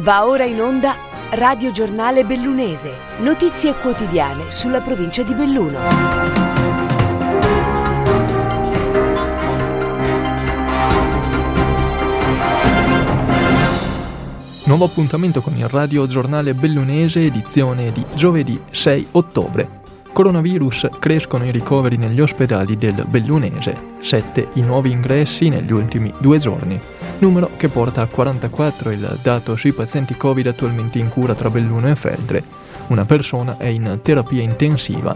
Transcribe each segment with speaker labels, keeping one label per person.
Speaker 1: Va ora in onda Radio Giornale Bellunese, notizie quotidiane sulla provincia di Belluno.
Speaker 2: Nuovo appuntamento con il Radio Giornale Bellunese, edizione di giovedì 6 ottobre. Coronavirus, crescono i ricoveri negli ospedali del Bellunese, 7 i nuovi ingressi negli ultimi 2 giorni, numero che porta a 44 il dato sui pazienti Covid attualmente in cura tra Belluno e Feltre. Una persona è in terapia intensiva.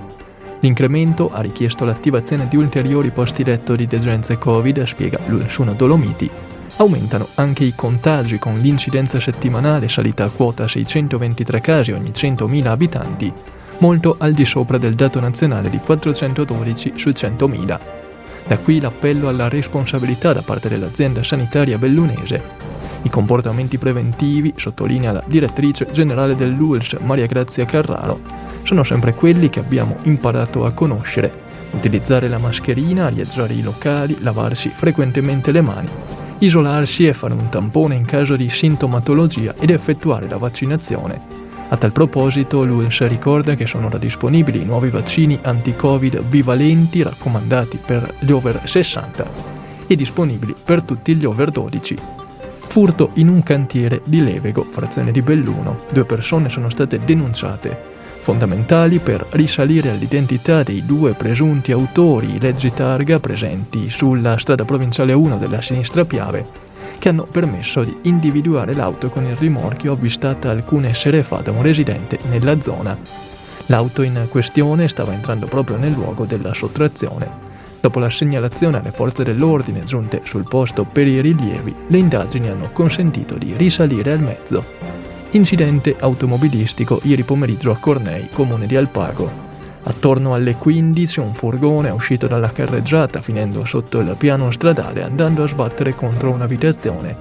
Speaker 2: L'incremento ha richiesto l'attivazione di ulteriori posti letto di degenze Covid, spiega l'Ulsuno Dolomiti. Aumentano anche i contagi, con l'incidenza settimanale salita a quota 623 casi ogni 100.000 abitanti, molto al di sopra del dato nazionale di 412 su 100.000. Da qui l'appello alla responsabilità da parte dell'azienda sanitaria bellunese. I comportamenti preventivi, sottolinea la direttrice generale dell'ULSS Maria Grazia Carraro, sono sempre quelli che abbiamo imparato a conoscere: utilizzare la mascherina, arieggiare i locali, lavarsi frequentemente le mani, isolarsi e fare un tampone in caso di sintomatologia ed effettuare la vaccinazione. A tal proposito, l'ULSS ricorda che sono ora disponibili i nuovi vaccini anti-Covid bivalenti raccomandati per gli over 60 e disponibili per tutti gli over 12. Furto in un cantiere di Levego, frazione di Belluno. 2 persone sono state denunciate. Fondamentali per risalire all'identità dei 2 presunti autori leggi targa presenti sulla strada provinciale 1 della Sinistra Piave, che hanno permesso di individuare l'auto con il rimorchio avvistata alcune sere fa da un residente nella zona. L'auto in questione stava entrando proprio nel luogo della sottrazione. Dopo la segnalazione alle forze dell'ordine giunte sul posto per i rilievi, le indagini hanno consentito di risalire al mezzo. Incidente automobilistico ieri pomeriggio a Cornei, comune di Alpago. Attorno alle 15 un furgone è uscito dalla carreggiata finendo sotto il piano stradale, andando a sbattere contro un'abitazione.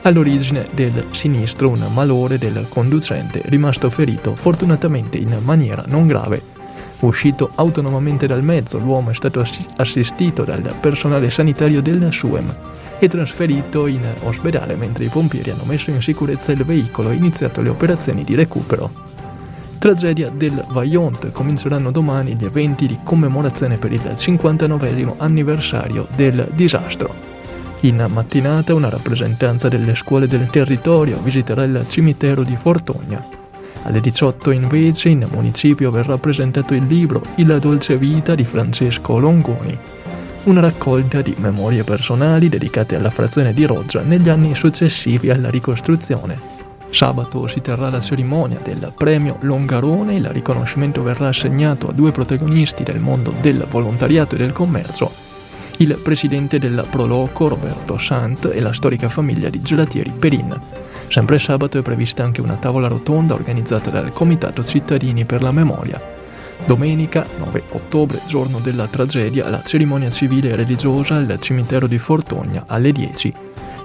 Speaker 2: All'origine del sinistro un malore del conducente, rimasto ferito fortunatamente in maniera non grave. Uscito autonomamente dal mezzo, l'uomo è stato assistito dal personale sanitario del SUEM e trasferito in ospedale, mentre i pompieri hanno messo in sicurezza il veicolo e iniziato le operazioni di recupero. Tragedia del Vajont, cominceranno domani gli eventi di commemorazione per il 59° anniversario del disastro. In mattinata una rappresentanza delle scuole del territorio visiterà il cimitero di Fortogna. Alle 18 invece in municipio verrà presentato il libro Il dolce vita di Francesco Longoni, una raccolta di memorie personali dedicate alla frazione di Roggia negli anni successivi alla ricostruzione. Sabato si terrà la cerimonia del premio Longarone. Il riconoscimento verrà assegnato a 2 protagonisti del mondo del volontariato e del commercio: il presidente del Proloco Roberto Sant e la storica famiglia di gelatieri Perin. Sempre sabato è prevista anche una tavola rotonda organizzata dal Comitato Cittadini per la Memoria. Domenica 9 ottobre, giorno della tragedia, la cerimonia civile e religiosa al cimitero di Fortogna alle 10.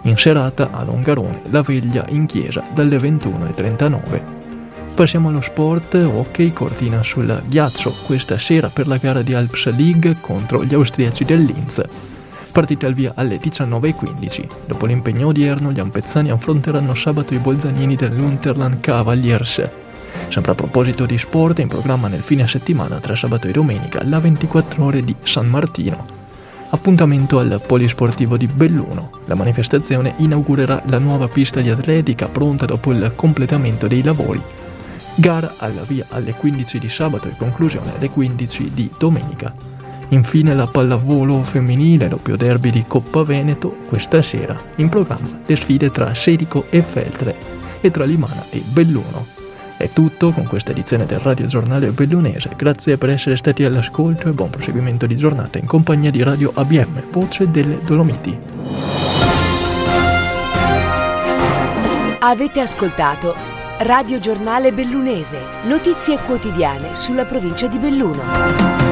Speaker 2: In serata a Longarone la veglia in chiesa dalle 21:39. Passiamo allo sport. Hockey, Cortina sul ghiaccio questa sera per la gara di Alps League contro gli austriaci del Linz. Partita al via alle 19:15. Dopo l'impegno odierno gli ampezzani affronteranno sabato i bolzanini dell'Unterland Cavaliers. Sempre a proposito di sport, in programma nel fine settimana tra sabato e domenica la 24 ore di San Martino. Appuntamento al Polisportivo di Belluno. La manifestazione inaugurerà la nuova pista di atletica pronta dopo il completamento dei lavori. Gara alla via alle 15 di sabato e conclusione alle 15 di domenica. Infine la pallavolo femminile, doppio derby di Coppa Veneto. Questa sera in programma le sfide tra Serico e Feltre e tra Limana e Belluno. È tutto con questa edizione del Radio Giornale Bellunese. Grazie per essere stati all'ascolto e buon proseguimento di giornata in compagnia di Radio ABM, voce delle Dolomiti.
Speaker 1: Avete ascoltato Radio Giornale Bellunese, notizie quotidiane sulla provincia di Belluno.